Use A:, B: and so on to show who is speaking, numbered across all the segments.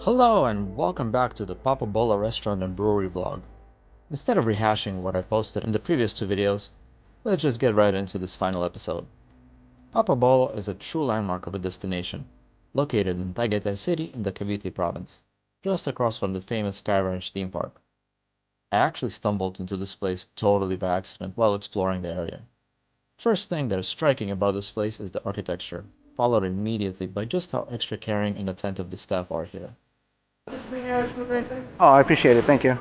A: Hello and welcome back to the Papa Bolo restaurant and brewery vlog. Instead of rehashing what I posted in the previous two videos, let's just get right into this final episode. Papa Bolo is a true landmark of a destination, located in Tagaytay City in the Cavite province, just across from the famous Sky Ranch theme park. I actually stumbled into this place totally by accident while exploring the area. First thing that is striking about this place is the architecture, followed immediately by just how extra caring and attentive the staff are here.
B: Oh, I appreciate it. Thank you.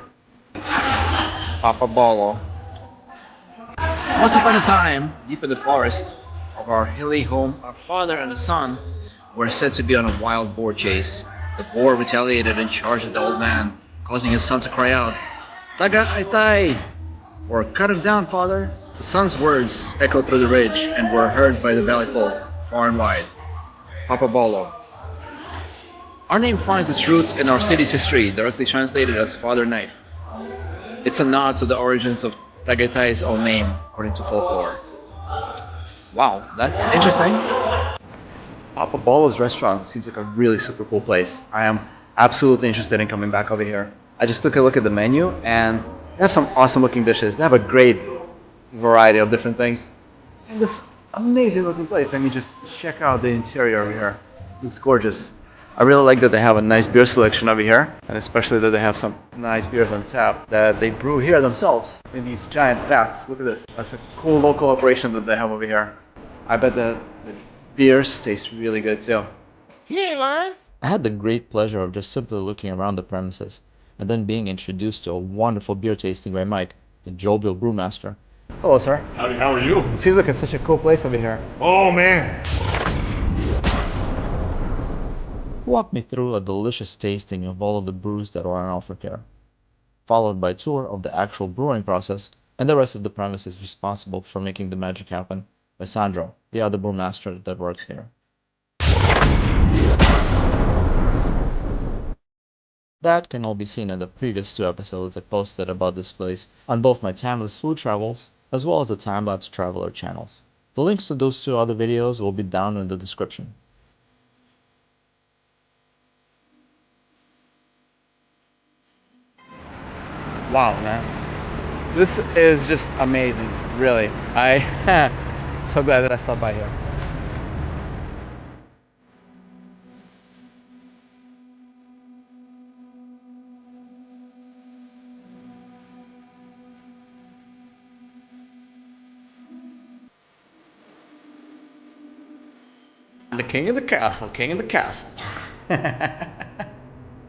C: Papa Bolo. Once upon a time, deep in the forest of our hilly home, our father and his son were said to be on a wild boar chase. The boar retaliated and charged at the old man, causing his son to cry out, Tagaytay! Or cut him down, father. The son's words echoed through the ridge and were heard by the valley folk far and wide. Papa Bolo. Our name finds its roots in our city's history, directly translated as Father Knife. It's a nod to the origins of Tagaytay's own name, according to folklore. Wow, that's interesting. Papa Bolo's restaurant seems like a really super cool place. I am absolutely interested in coming back over here. I just took a look at the menu and they have some awesome looking dishes. They have a great variety of different things. And this amazing looking place. Let me just check out the interior over here. Looks gorgeous. I really like that they have a nice beer selection over here, and especially that they have some nice beers on tap that they brew here themselves in these giant vats. Look at this. That's a cool local operation that they have over here. I bet the beers taste really good too.
A: I had the great pleasure of just simply looking around the premises, and then being introduced to a wonderful beer tasting by Mike, the jovial brewmaster.
B: Hello, sir.
D: Howdy, how are you?
B: It seems like it's such a cool place over here.
D: Oh man!
A: Walked me through a delicious tasting of all of the brews that are on offer here, followed by a tour of the actual brewing process, and the rest of the premises responsible for making the magic happen by Sandro, the other brewmaster that works here. That can all be seen in the previous two episodes I posted about this place on both my Timeless Food Travels as well as the Timelapse Traveler channels. The links to those two other videos will be down in the description.
B: Wow, man. This is just amazing, really. I so glad that I stopped by here. The king of the castle, king of the castle.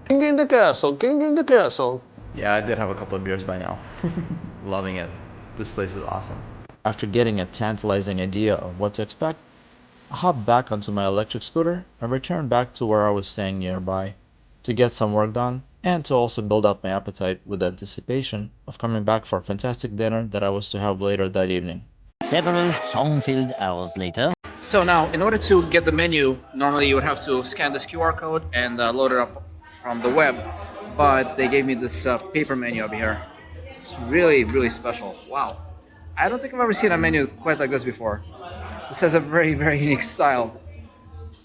D: King in the castle, king in the castle.
B: Yeah, I did have a couple of beers by now. Loving it. This place is awesome.
A: After getting a tantalizing idea of what to expect, I hopped back onto my electric scooter and returned back to where I was staying nearby to get some work done and to also build up my appetite with anticipation of coming back for a fantastic dinner that I was to have later that evening.
E: Several song-filled hours later.
C: So now, in order to get the menu, normally you would have to scan this QR code and load it up from the web. But they gave me this paper menu over here. It's really, really special. Wow. I don't think I've ever seen a menu quite like this before. This has a very, very unique style.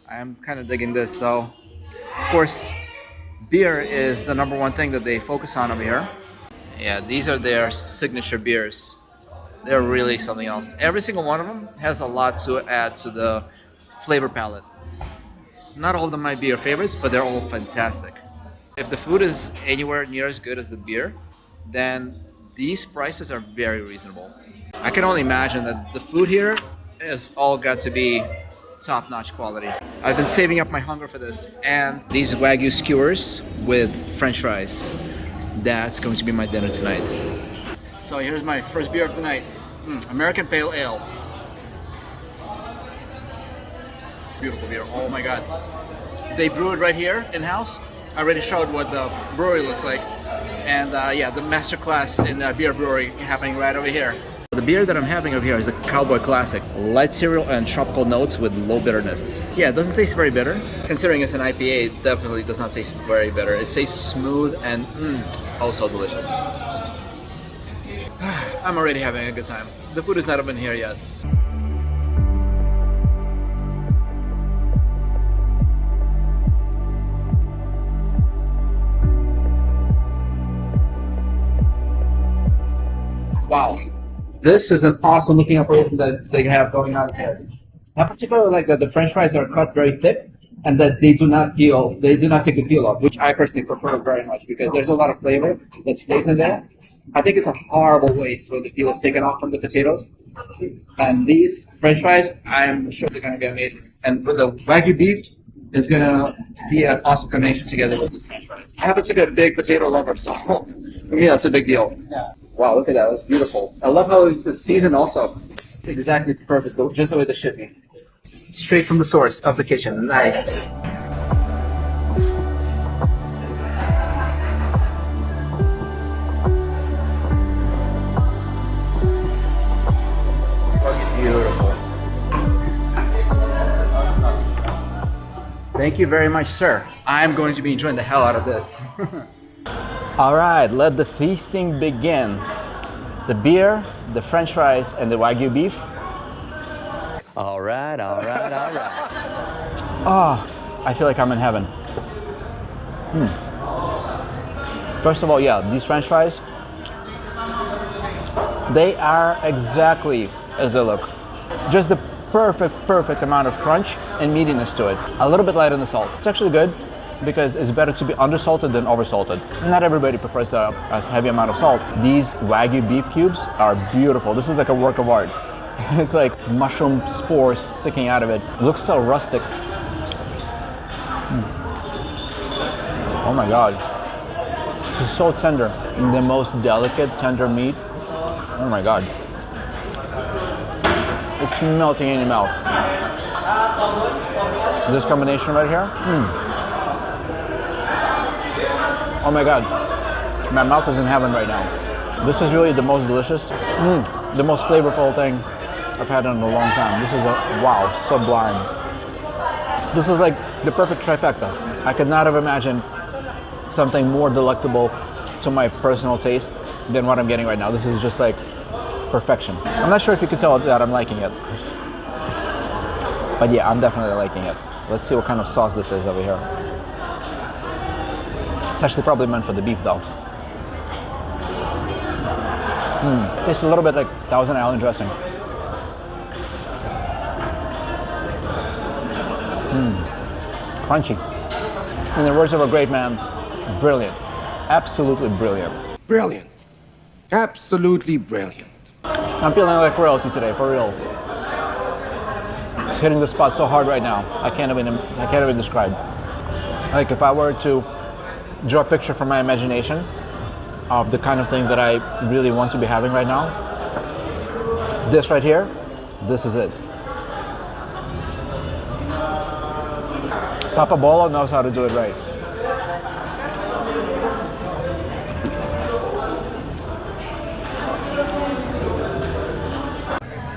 C: I am kind of digging this. So, of course, beer is the number one thing that they focus on over here. Yeah, these are their signature beers. They're really something else. Every single one of them has a lot to add to the flavor palette. Not all of them might be your favorites, but they're all fantastic. If the food is anywhere near as good as the beer, then these prices are very reasonable. I can only imagine that the food here has all got to be top-notch quality. I've been saving up my hunger for this, and these Wagyu skewers with French fries. That's going to be my dinner tonight. So here's my first beer of the night. American Pale Ale. Beautiful beer. Oh my god. They brew it right here in-house. I already showed what the brewery looks like. And yeah, the masterclass in beer brewery happening right over here. The beer that I'm having over here is the Cowboy Classic. Light cereal and tropical notes with low bitterness. Yeah, it doesn't taste very bitter. Considering it's an IPA, it definitely does not taste very bitter. It tastes smooth and oh so delicious. I'm already having a good time. The food is not even here yet.
B: This is an awesome looking operation that they have going on here. I particularly like that the French fries are cut very thick and that they do not peel. They do not take the peel off, which I personally prefer very much because there's a lot of flavor that stays in there. I think it's a horrible waste when the peel is taken off from the potatoes. And these French fries, I'm sure they're going to be amazing. And with the Wagyu beef, is going to be an awesome combination together with these French fries. I happen to be a big potato lover, so for me that's a big deal. Yeah. Wow, look at that. That's beautiful. I love how it's seasoned also. It's exactly perfect, just the way this should be. Straight from the source of the kitchen. Nice. Beautiful. Thank you very much, sir. I'm going to be enjoying the hell out of this. All right, let the feasting begin. The beer, the French fries, and the Wagyu beef.
E: All right.
B: Oh, I feel like I'm in heaven. First of all, yeah, these French fries, they are exactly as they look. Just the perfect amount of crunch and meatiness to it. A little bit light on the salt. It's actually good because it's better to be undersalted than oversalted. Not everybody prefers a heavy amount of salt. These Wagyu beef cubes are beautiful. This is like a work of art. It's like mushroom spores sticking out of it. It looks so rustic. Oh my God. It's so tender. The most delicate, tender meat. Oh my God. It's melting in your mouth. This combination right here. Oh my God. My mouth is in heaven right now. This is really the most delicious, the most flavorful thing I've had in a long time. This is wow, sublime. This is like the perfect trifecta. I could not have imagined something more delectable to my personal taste than what I'm getting right now. This is just like perfection. I'm not sure if you can tell that I'm liking it. But yeah, I'm definitely liking it. Let's see what kind of sauce this is over here. It's actually probably meant for the beef though. Tastes a little bit like Thousand Island dressing. Crunchy. In the words of a great man, brilliant. Absolutely brilliant.
F: Brilliant. Absolutely brilliant.
B: I'm feeling like royalty today, for real. It's hitting the spot so hard right now. I can't even describe. Like if I were to draw a picture from my imagination of the kind of thing that I really want to be having right now, this right here, this is it. Papa Bolo knows how to do it right.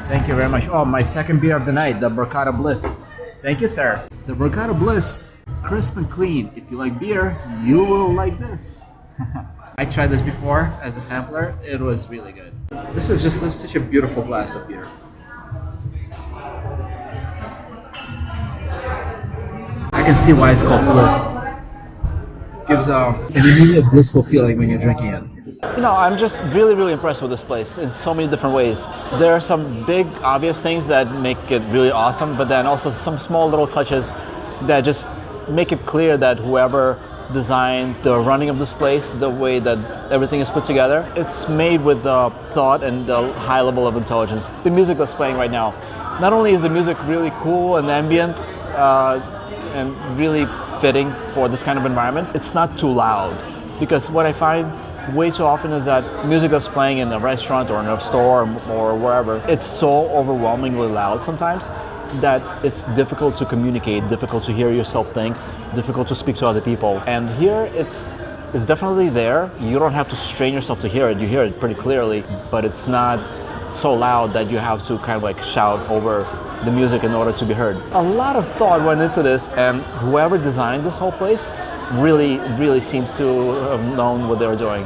B: Thank you very much. Oh, my second beer of the night, the Barkada Bliss. Thank you, sir. The Barkada Bliss, crisp and clean. If you like beer, you will like this. I tried this before as a sampler. It was really good. This is just such a beautiful glass of beer. I can see why it's called Bliss. Gives an immediate blissful feeling when you're drinking it. You know, I'm just really impressed with this place in so many different ways. There are some big, obvious things that make it really awesome, but then also some small little touches that just make it clear that whoever designed the running of this place, the way that everything is put together, it's made with the thought and the high level of intelligence. The music that's playing right now, not only is the music really cool and ambient, and really fitting for this kind of environment, it's not too loud. Because what I find way too often is that music that's playing in a restaurant or in a store or wherever, it's so overwhelmingly loud sometimes that it's difficult to communicate, difficult to hear yourself think, difficult to speak to other people. And here it's definitely there. You don't have to strain yourself to hear it. You hear it pretty clearly, but it's not so loud that you have to kind of like shout over the music in order to be heard. A lot of thought went into this, and whoever designed this whole place really seems to have known what they were doing.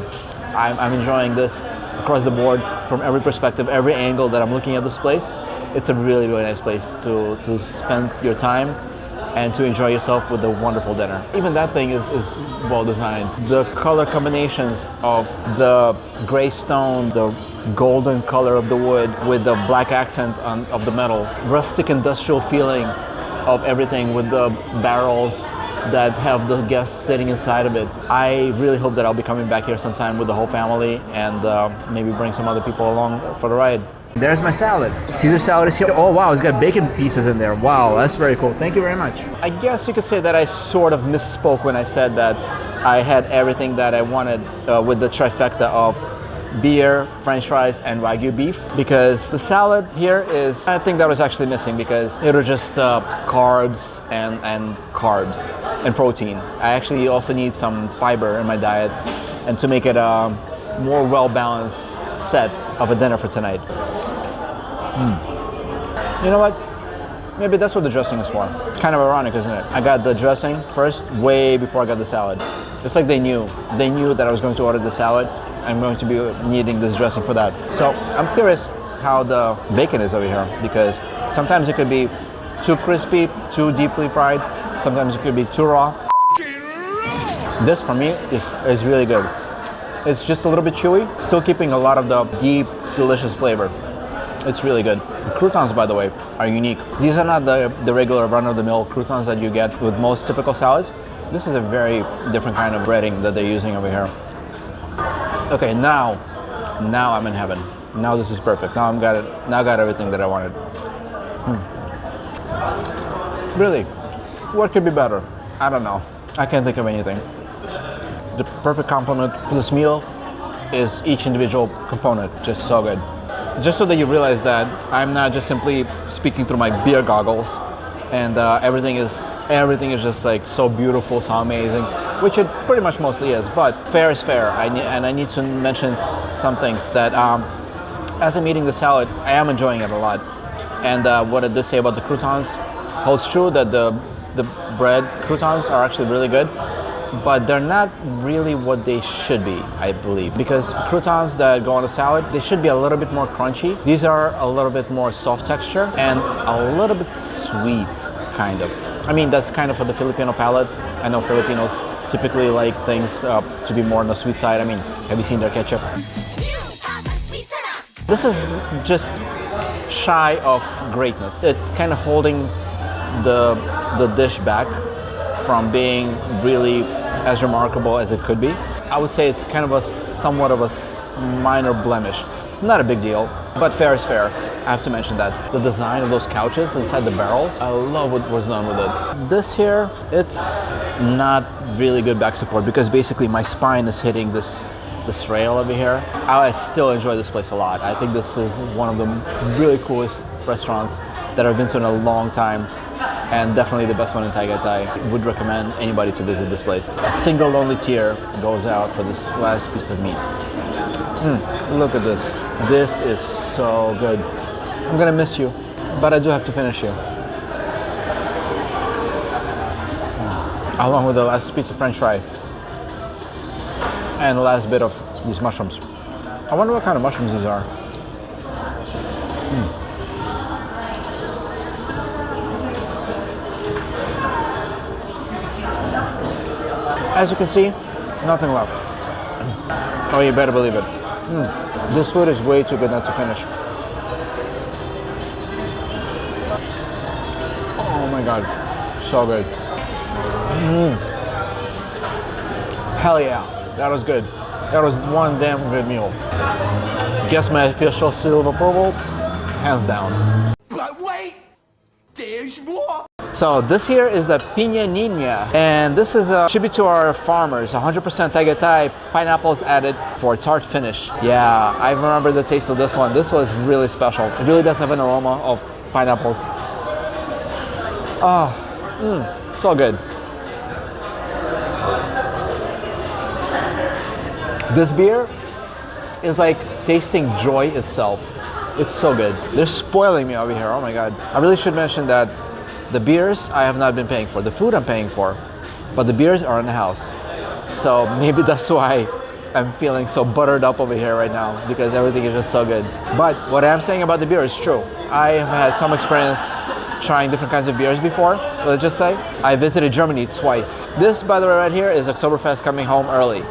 B: I'm enjoying this across the board from every perspective, every angle that I'm looking at this place. It's a really nice place to spend your time and to enjoy yourself with a wonderful dinner. Even that thing is well designed. The color combinations of the gray stone, the golden color of the wood with the black accent of the metal. Rustic industrial feeling of everything with the barrels that have the guests sitting inside of it. I really hope that I'll be coming back here sometime with the whole family and maybe bring some other people along for the ride. There's my salad. Caesar salad is here. Oh wow, it's got bacon pieces in there. Wow, that's very cool. Thank you very much. I guess you could say that I sort of misspoke when I said that I had everything that I wanted with the trifecta of beer, french fries, and Wagyu beef, because the salad here is, I think that was actually missing because it was just carbs and carbs and protein. I actually also need some fiber in my diet and to make it a more well-balanced set of a dinner for tonight. You know what? Maybe that's what the dressing is for. Kind of ironic, isn't it? I got the dressing first way before I got the salad. It's like they knew that I was going to order the salad. I'm going to be needing this dressing for that. So I'm curious how the bacon is over here, because sometimes it could be too crispy, too deeply fried. Sometimes it could be too raw. This for me is really good. It's just a little bit chewy, still keeping a lot of the deep, delicious flavor. It's really good. The croutons, by the way, are unique. These are not the regular run-of-the-mill croutons that you get with most typical salads. This is a very different kind of breading that they're using over here. Okay, now I'm in heaven. Now this is perfect. Now I got everything that I wanted. Really, what could be better? I don't know. I can't think of anything. The perfect complement for this meal is each individual component. Just so good. Just so that you realize that I'm not just simply speaking through my beer goggles and everything is just like so beautiful, so amazing, which it pretty much mostly is, but fair is fair. I need to mention some things that as I'm eating the salad, I am enjoying it a lot. And what it did say about the croutons holds true, that the bread croutons are actually really good, but they're not really what they should be, I believe, because croutons that go on a salad, they should be a little bit more crunchy. These are a little bit more soft texture and a little bit sweet, kind of. I mean, that's kind of for the Filipino palate. I know Filipinos typically like things to be more on the sweet side. I mean, have you seen their ketchup? This is just shy of greatness. It's kind of holding the dish back from being really as remarkable as it could be. I would say it's kind of somewhat of a minor blemish. Not a big deal, but fair is fair. I have to mention that. The design of those couches inside the barrels, I love what was done with it. This here, it's not really good back support because basically my spine is hitting this rail over here. I still enjoy this place a lot. I think this is one of the really coolest restaurants that I've been to in a long time, and definitely the best one in Tagaytay. Would recommend anybody to visit this place. A single lonely tear goes out for this last piece of meat. Look at this. This is so good. I'm gonna miss you, but I do have to finish you. Along with the last piece of french fry and the last bit of these mushrooms. I wonder what kind of mushrooms these are. As you can see, nothing left. Oh, you better believe it. This food is way too good not to finish. Oh my god, so good. Hell yeah, that was good. That was one damn good meal. Guess my official seal of approval, hands down.
F: But wait, there's more.
B: So this here is the Piña Niña, and this is a tribute to our farmers. 100% Tagaytay, pineapples added for tart finish. Yeah, I remember the taste of this one. This was really special. It really does have an aroma of pineapples. Oh, so good. This beer is like tasting joy itself. It's so good. They're spoiling me over here. Oh my god. I really should mention that the beers I have not been paying for. The food I'm paying for, but the beers are in the house. So maybe that's why I'm feeling so buttered up over here right now, because everything is just so good. But what I'm saying about the beer is true. I have had some experience trying different kinds of beers before. Let's just say I visited Germany twice. This, by the way, right here is Oktoberfest coming home early.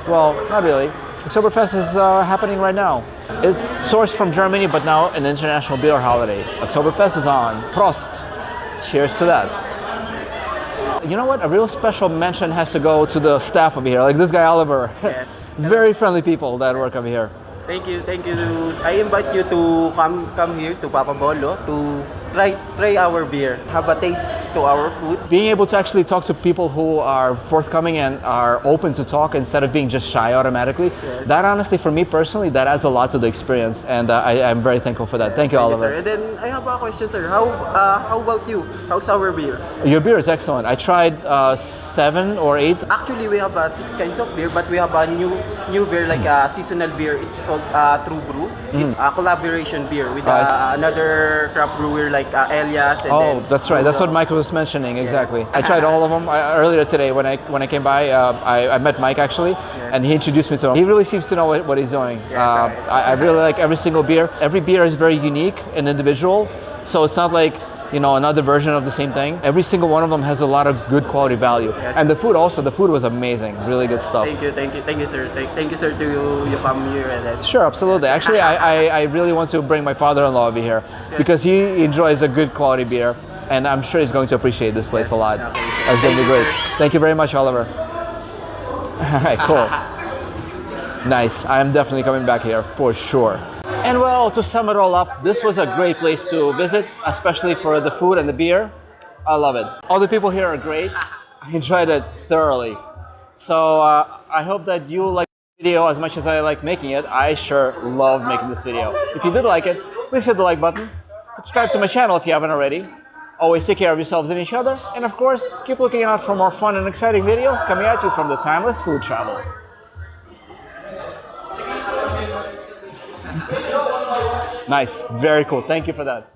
B: Well, not really. Oktoberfest is happening right now. It's sourced from Germany, but now an international beer holiday. Oktoberfest is on. Prost! Cheers to that. You know what? A real special mention has to go to the staff over here, like this guy Oliver.
G: Yes.
B: Very friendly people that work over here.
G: Thank you. I invite you to come here to Papa Bolo to try our beer, have a taste to our food.
B: Being able to actually talk to people who are forthcoming and are open to talk instead of being just shy automatically,
G: Yes.
B: that honestly, for me personally, that adds a lot to the experience, and I'm very thankful for that. Thank you, Oliver.
G: Sir. And then I have a question, sir. How about you? How's our beer?
B: Your beer is excellent. I tried 7 or 8.
G: Actually, we have 6 kinds of beer, but we have a new beer, like a seasonal beer. It's called True Brew. It's a collaboration beer with another craft brewer like Elias. And then
B: That's right. That's what Michael was mentioning. Exactly. I tried all of them earlier today when I came by. I met Mike actually, and he introduced me to him. He really seems to know what he's doing. I really like every single beer. Every beer is very unique and individual, so it's not like another version of the same thing. Every single one of them has a lot of good quality value.
G: Yes.
B: And the food also. The food was amazing. Really good stuff.
G: Thank you, sir. Thank you, sir, to you come here and then.
B: Sure, absolutely. Actually, I really want to bring my father-in-law over here because he enjoys a good quality beer, and I'm sure he's going to appreciate this place a lot.
G: Okay,
B: That's going to be great.
G: sir.
B: Thank you very much, Oliver. All right, cool. Nice. I'm definitely coming back here for sure. And well, to sum it all up, this was a great place to visit, especially for the food and the beer. I love it. All the people here are great. I enjoyed it thoroughly. So I hope that you like the video as much as I like making it. I sure love making this video. If you did like it, please hit the like button. Subscribe to my channel if you haven't already. Always take care of yourselves and each other. And of course, keep looking out for more fun and exciting videos coming at you from the Timeless Food Travel. Nice, very cool. Thank you for that.